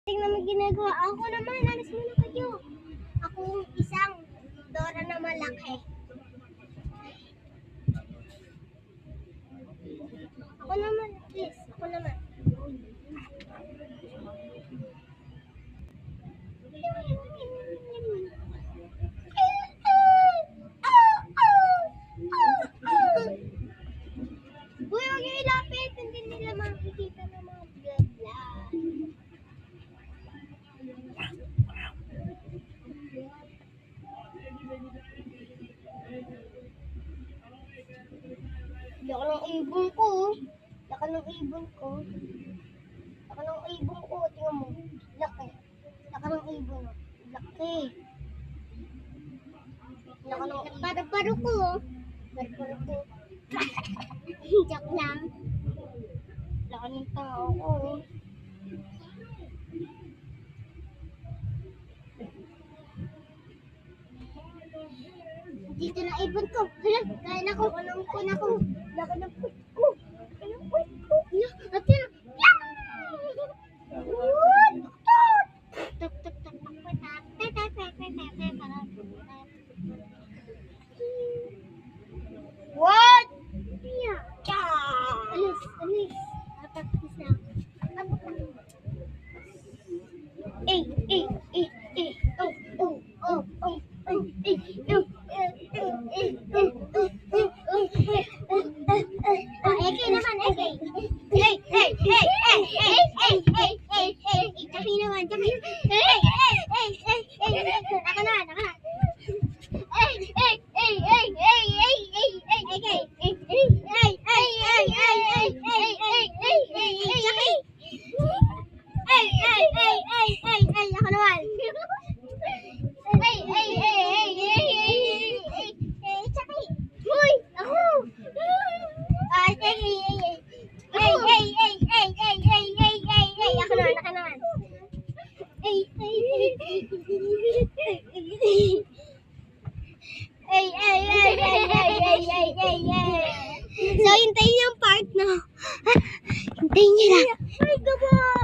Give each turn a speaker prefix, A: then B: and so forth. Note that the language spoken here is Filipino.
A: Tingnan mo ginagawa. Ako naman, alis muna kayo. Ako isang Dora na malaki. Ako naman, please. Ako naman. Uy, huwag yung ilapit. Hindi nila makikita ng mga blood. Laka ng ibon ko. Laka ng ibon ko. Laka ng ibon ko. Tingnan mo. Laki. Laka ng ibon. Laki. Laka ng paru-paro ko. Paru-paro ko. Joke lang. Laka ng tao ko. Dito na ibon ko. Hala, kaya na ko. Laka ng ko. Laka ng put ko. Laka ng put ko. Ate na. What? Yeah. Alis, alis. Tapos na. Eh. Eke naman, Eke. Jackie naman, Jackie. Naka na. So, hintayin yung part na. Hintayin nyo lang. Ay, gabo!